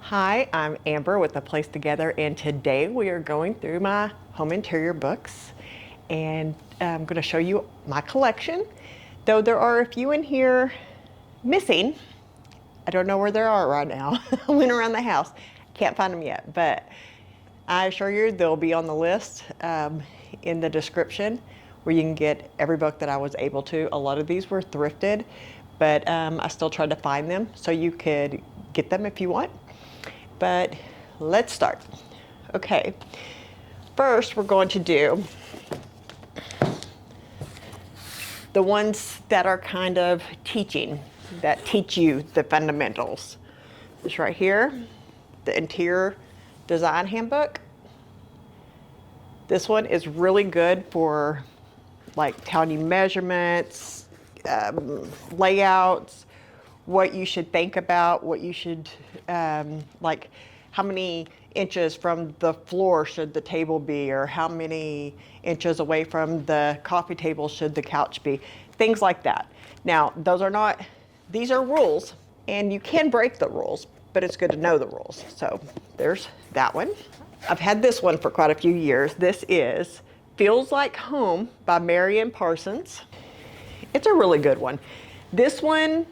Hi, I'm Amber with A Place Together, and today we are going through my home interior books, and I'm going to show you my collection. Though there are a few in here missing, I don't know where they are right now. I went around the house, can't find them yet, but I assure you they'll be on the list in the description where you can get every book that I was able to. A lot of these were thrifted, but I still tried to find them so you could get them if you want. But let's start. Okay, first we're going to do the ones that are kind of teaching, that teach you the fundamentals. This right here, the Interior Design Handbook. This one is really good for like telling you measurements, layouts, what you should think about, what you should, like how many inches from the floor should the table be, or how many inches away from the coffee table should the couch be, things like that. Now, these are rules, and you can break the rules, but it's good to know the rules. So there's that one. I've had this one for quite a few years. This is Feels Like Home by Marian Parsons. It's a really good one. This one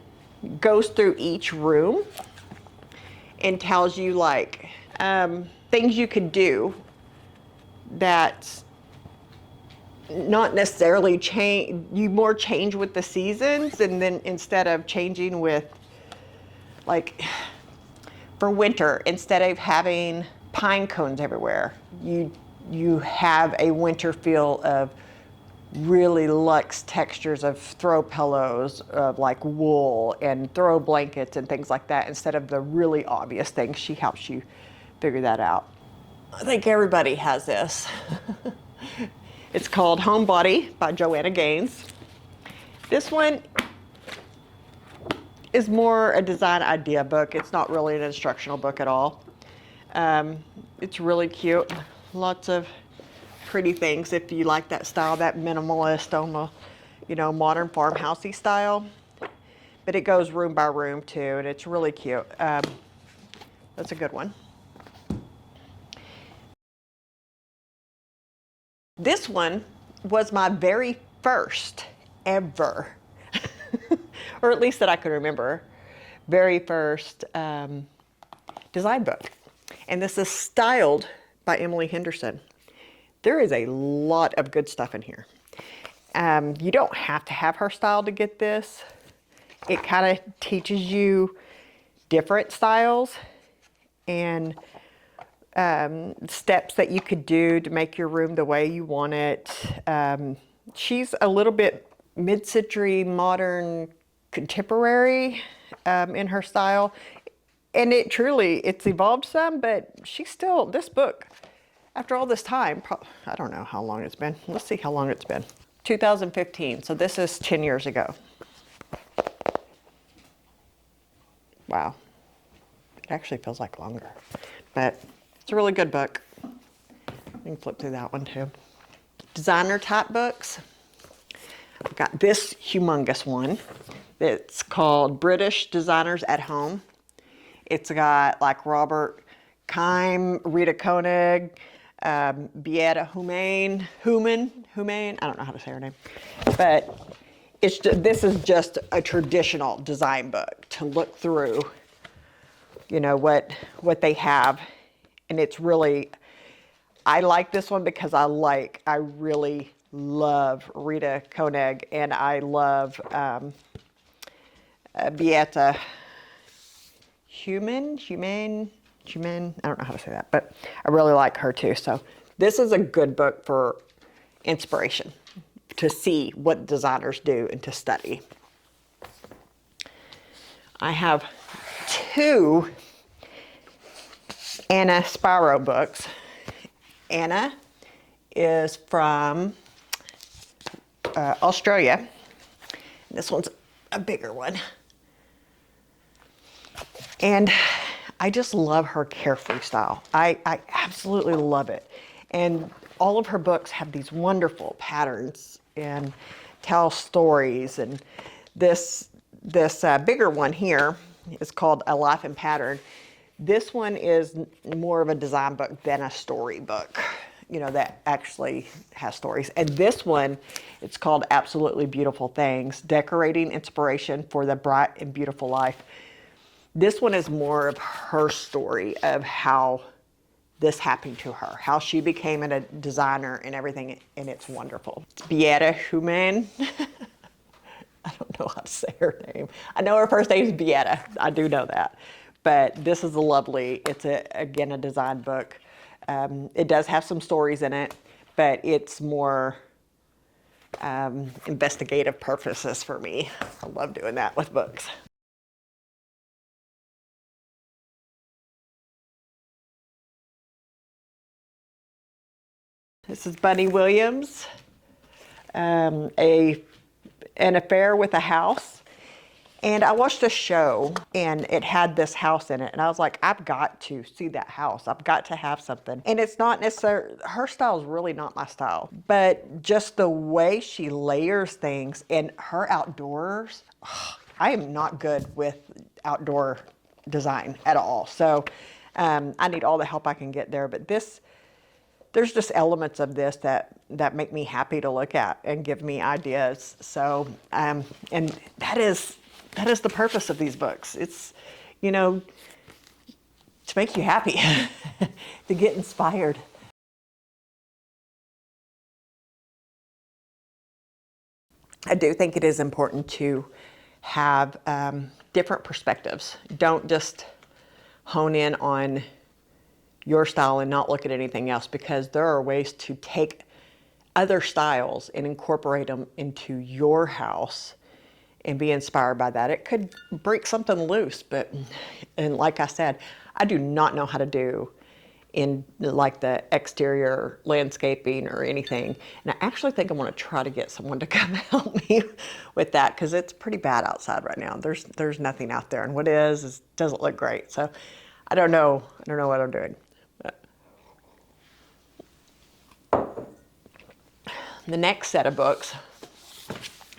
goes through each room and tells you like things you could do that not necessarily change, you more change with the seasons, and then instead of changing with, like for winter, instead of having pine cones everywhere, you have a winter feel of really luxe textures of throw pillows, of like wool and throw blankets and things like that, instead of the really obvious things. She helps you figure that out. I think everybody has this. It's called Homebody by Joanna Gaines. This one is more a design idea book. It's not really an instructional book at all. It's really cute. Lots of pretty things if you like that style, that minimalist, almost, modern farmhousey style. But it goes room by room too, and it's really cute. That's a good one. This one was my very first ever, or at least that I could remember, very first design book. And this is styled by Emily Henderson. There is a lot of good stuff in here. You don't have to have her style to get this. It kind of teaches you different styles and steps that you could do to make your room the way you want it. She's a little bit mid-century, modern, contemporary in her style. And it's evolved some, but this book, after all this time, I don't know how long it's been. Let's see how long it's been. 2015, so this is 10 years ago. Wow. It actually feels like longer, but it's a really good book. You can flip through that one too. Designer type books. I've got this humongous one. It's called British Designers at Home. It's got like Robert Keim, Rita Koenig, Beata, Heuman, I don't know how to say her name, but this is just a traditional design book to look through, what they have. And it's really, I like this one because I really love Rita Koenig, and I love Beata, Heuman, I don't know how to say that, but I really like her too. So this is a good book for inspiration, to see what designers do and to study. I have two Anna Spiro books. Anna is from Australia. This one's a bigger one. And I just love her carefree style. I absolutely love it. And all of her books have these wonderful patterns and tell stories. And this bigger one here is called A Life in Pattern. This one is more of a design book than a story book, you know, that actually has stories. And this one, it's called Absolutely Beautiful Things, Decorating Inspiration for the Bright and Beautiful Life. This one is more of her story of how this happened to her, how she became a designer and everything, and it's wonderful. It's Beata Heuman. I don't know how to say her name. I know her first name is Beata. I do know that. But this is it's again, a design book. It does have some stories in it, but it's more investigative purposes for me. I love doing that with books. This is Bunny Williams, an affair with a house. And I watched a show and it had this house in it. And I was like, I've got to see that house. I've got to have something. And it's not necessarily, her style is really not my style. But just the way she layers things and her outdoors, I am not good with outdoor design at all. So I need all the help I can get there. But there's just elements of this that make me happy to look at and give me ideas. So, and that is the purpose of these books. It's, you know, to make you happy, to get inspired. I do think it is important to have different perspectives. Don't just hone in on your style and not look at anything else, because there are ways to take other styles and incorporate them into your house and be inspired by that. It could break something loose, and like I said, I do not know how to do in like the exterior landscaping or anything. And I actually think I'm gonna try to get someone to come help me with that, because it's pretty bad outside right now. There's nothing out there, and what is doesn't look great. So I don't know what I'm doing. The next set of books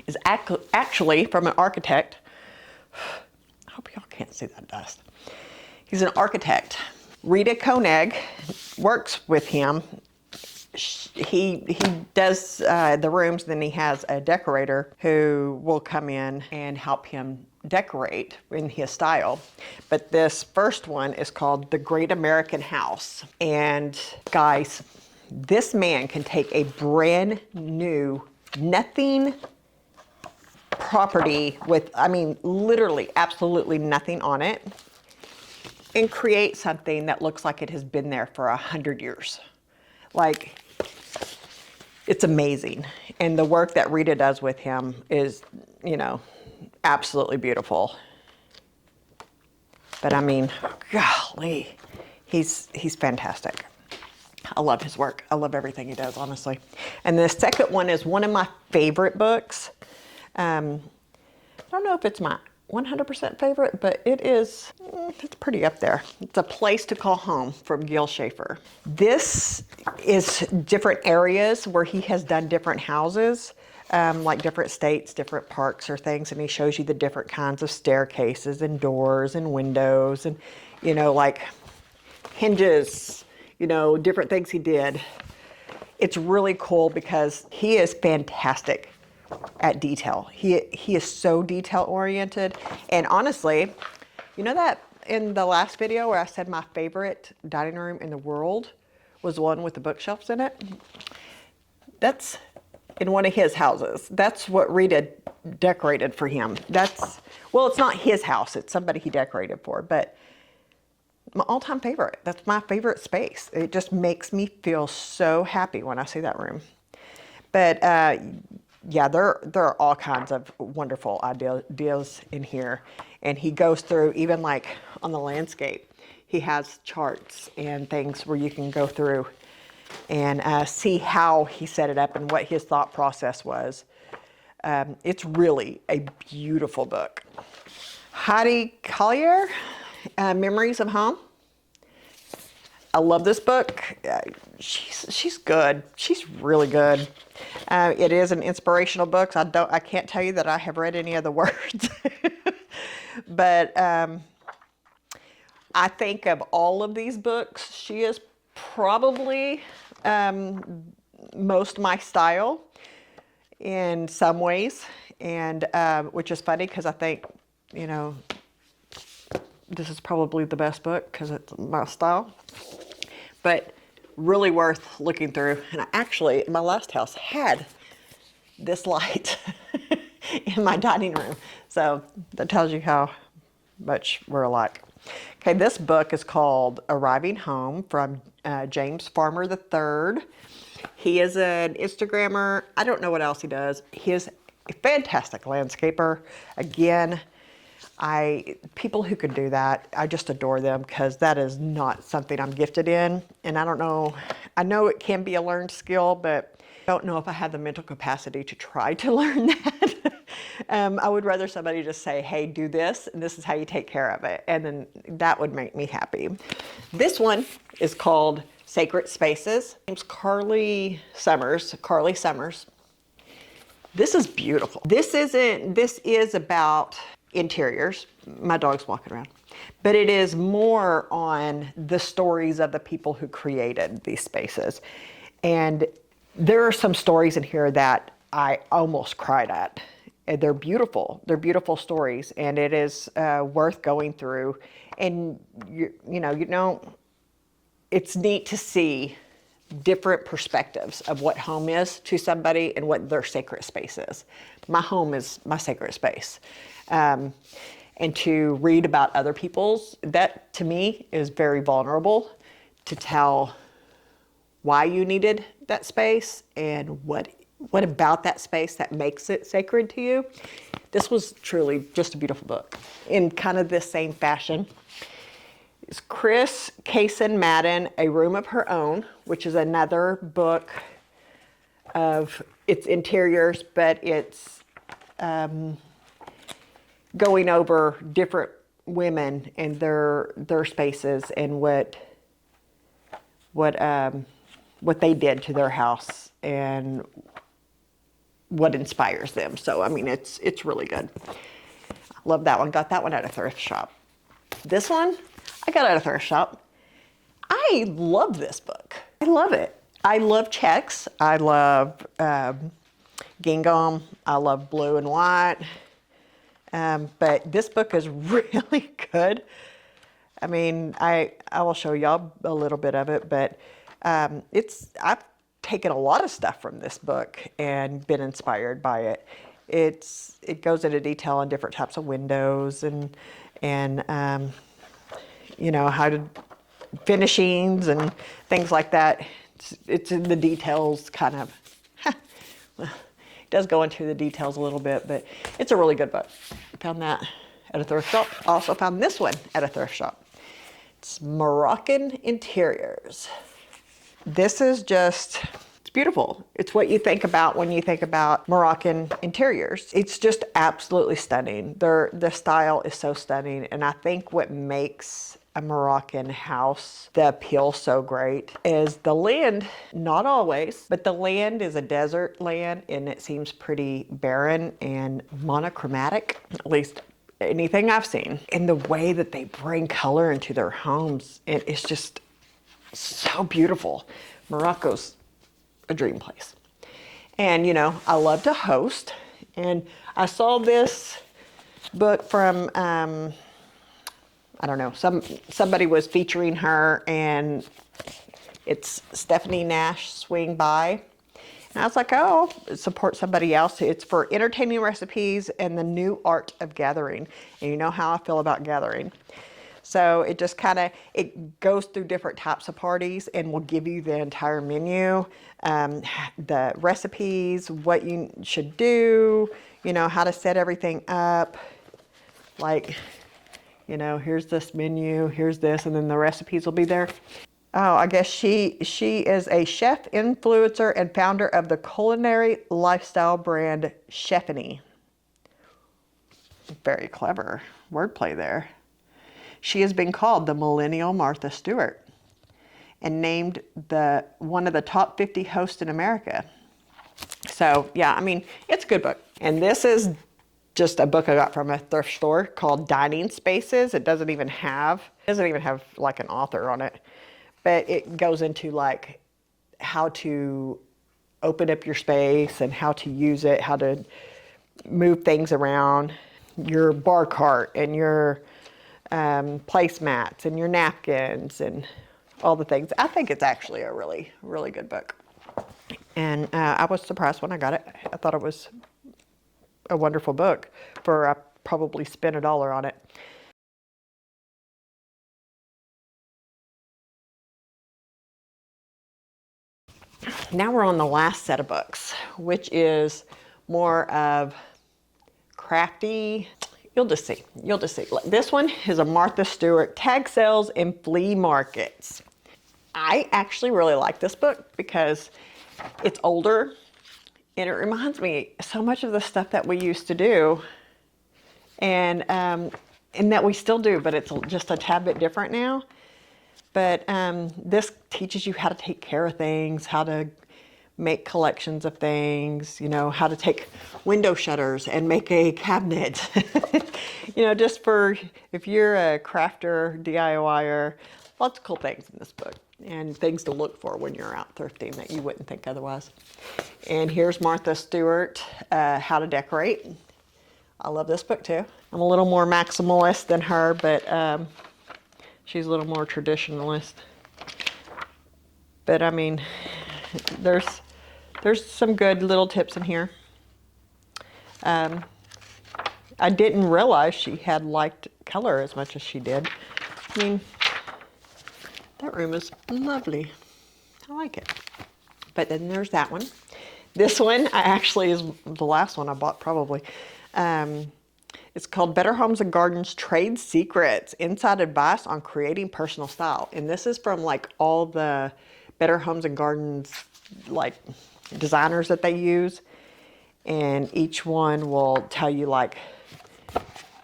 is actually from an architect. I hope y'all can't see that dust. He's an architect. Rita Koenig works with him. He does the rooms, then he has a decorator who will come in and help him decorate in his style. But this first one is called The Great American House. And guys, this man can take a brand new, nothing property with, I mean, literally absolutely nothing on it, and create something that looks like it has been there for 100 years. Like, it's amazing. And the work that Rita does with him is, you know, absolutely beautiful. But I mean, golly, he's fantastic. I love his work. I love everything he does, honestly. And the second one is one of my favorite books. I don't know if it's my 100% favorite, but it's pretty up there. It's A Place to Call Home from Gil Schafer. This is different areas where he has done different houses, like different states, different parks or things, and he shows you the different kinds of staircases and doors and windows and, you know, like hinges, you know, different things he did. It's really cool because he is fantastic at detail. He is so detail oriented. And honestly, you know that in the last video where I said my favorite dining room in the world was the one with the bookshelves in it? That's in one of his houses. That's what Rita decorated for him. Well, it's not his house, it's somebody he decorated for, but my all-time favorite. That's my favorite space. It just makes me feel so happy when I see that room. But yeah, there are all kinds of wonderful ideas in here. And he goes through, even like on the landscape, he has charts and things where you can go through and see how he set it up and what his thought process was. It's really a beautiful book. Heidi Cailier, Memories of Home. I love this book. She's good. She's really good. It is an inspirational book. So I can't tell you that I have read any of the words, but I I think of all of these books, she is probably most my style in some ways, and which is funny because I think, you know, this is probably the best book because it's my style, but really worth looking through. And I actually, my last house had this light in my dining room, so that tells you how much we're alike. Okay, this book is called Arriving Home from James Farmer III. He is an Instagrammer. I don't know what else he does. He is a fantastic landscaper. Again, people who can do that, I just adore them because that is not something I'm gifted in. And I don't know, I know it can be a learned skill, but I don't know if I have the mental capacity to try to learn that. I would rather somebody just say, hey, do this, and this is how you take care of it. And then that would make me happy. This one is called Sacred Spaces. It's Carley Summers. This is beautiful. This is about interiors. My dog's walking around. But it is more on the stories of the people who created these spaces. And there are some stories in here that I almost cried at. And they're beautiful. They're beautiful stories, and it is worth going through. And you know, it's neat to see different perspectives of what home is to somebody and what their sacred space is. My home is my sacred space. And to read about other people's, that to me is very vulnerable to tell why you needed that space and what about that space that makes it sacred to you. This was truly just a beautiful book in kind of this same fashion. It's Chris Kaysen Madden, A Room of Her Own, which is another book of its interiors, but it's going over different women and their spaces and what they did to their house and what inspires them. So, I mean, it's really good. Love that one. Got that one at a thrift shop. This one, I got at a thrift shop. I love this book. I love it. I love checks. I love gingham. I love blue and white. But this book is really good. I mean, I will show y'all a little bit of it, but I've taken a lot of stuff from this book and been inspired by it. It goes into detail on different types of windows and you know, how to finishings and things like that. It's in the details kind of. Well, it does go into the details a little bit, but it's a really good book. I found that at a thrift shop. Also found this one at a thrift shop. It's Moroccan Interiors. This is just, it's beautiful. It's what you think about when you think about Moroccan interiors. It's just absolutely stunning. The style is so stunning, and I think what makes a Moroccan house the appeal so great is the land, not always, but the land is a desert land, and it seems pretty barren and monochromatic, at least anything I've seen. And the way that they bring color into their homes, it's just so beautiful. Morocco's a dream place. And you know, I love to host, and I saw this book from I don't know, somebody was featuring her, and it's Stephanie Nash Swing By. And I was like, oh, support somebody else. It's for entertaining recipes and the new art of gathering. And you know how I feel about gathering. So it just kind of, it goes through different types of parties and will give you the entire menu, the recipes, what you should do, you know, how to set everything up. Like, you know, here's this menu, here's this, and then the recipes will be there. Oh, I guess she is a chef, influencer, and founder of the culinary lifestyle brand Chefany. Very clever wordplay there. She has been called the Millennial Martha Stewart and named one of the top 50 hosts in America. So yeah, I mean, it's a good book. And this is just a book I got from a thrift store called Dining Spaces. It doesn't even have like an author on it, but it goes into like how to open up your space and how to use it, how to move things around, your bar cart and your placemats and your napkins and all the things. I think it's actually a really, really good book. And I was surprised when I got it. I thought it was a wonderful book for, I probably spent $1 on it. Now we're on the last set of books, which is more of crafty. You'll just see. This one is a Martha Stewart, Tag Sales in Flea Markets. I actually really like this book because it's older and it reminds me so much of the stuff that we used to do and that we still do, but it's just a tad bit different now. But this teaches you how to take care of things, how to make collections of things, you know, how to take window shutters and make a cabinet. You know, just for if you're a crafter, DIYer, lots of cool things in this book and things to look for when you're out thrifting that you wouldn't think otherwise. And here's Martha Stewart, How to Decorate. I love this book too. I'm a little more maximalist than her, but she's a little more traditionalist. But I mean, there's some good little tips in here. I didn't realize she had liked color as much as she did. I mean, that room is lovely. I like it. But then there's that one. This one actually is the last one I bought probably. It's called Better Homes and Gardens Trade Secrets, Inside Advice on Creating Personal Style. And this is from like all the Better Homes and Gardens like designers that they use. And each one will tell you like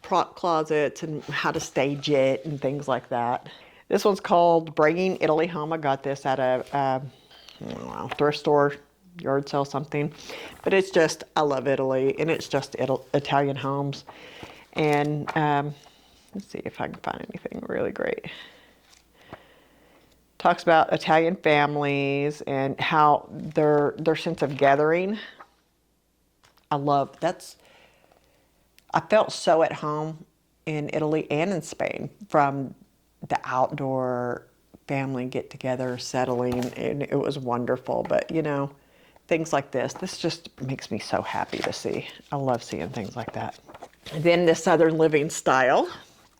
prop closets and how to stage it and things like that. This one's called Bringing Italy Home. I got this at a thrift store, yard sale, something. But it's just, I love Italy, and it's just Italian homes. And let's see if I can find anything really great. Talks about Italian families and how their sense of gathering. I felt so at home in Italy and in Spain from the outdoor family get-together, settling, and it was wonderful. But you know, things like this just makes me so happy to see. I love seeing things like that. And then the Southern Living Style.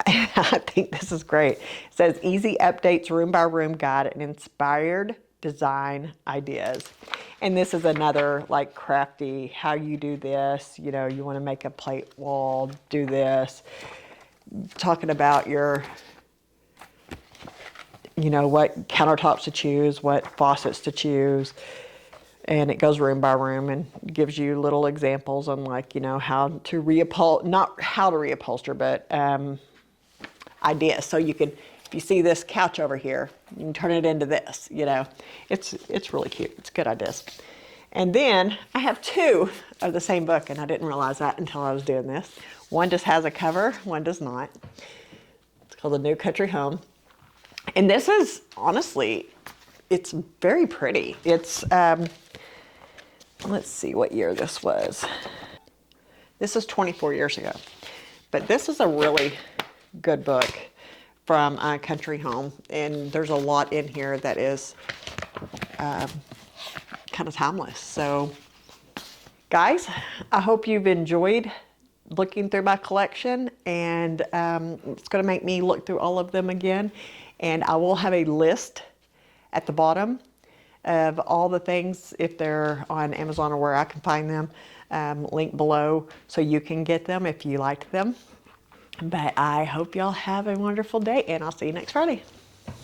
I think this is great. It says easy updates, room by room guide and inspired design ideas. And this is another like crafty, how you do this, you know, you want to make a plate wall, do this. Talking about your, you know, what countertops to choose, what faucets to choose. And it goes room by room and gives you little examples on like, you know, how to reupholster, not how to reupholster, but ideas. So you can, if you see this couch over here, you can turn it into this, you know. It's really cute. It's good ideas. And then I have two of the same book, and I didn't realize that until I was doing this. One just has a cover, one does not. It's called The New Country Home. And this is, honestly, it's very pretty. It's, let's see what year this was. This is 24 years ago. But this is a really good book from Country Home. And there's a lot in here that is kind of timeless. So, guys, I hope you've enjoyed looking through my collection. And it's going to make me look through all of them again. And I will have a list at the bottom of all the things, if they're on Amazon or where I can find them, link below so you can get them if you liked them. But I hope y'all have a wonderful day, and I'll see you next Friday.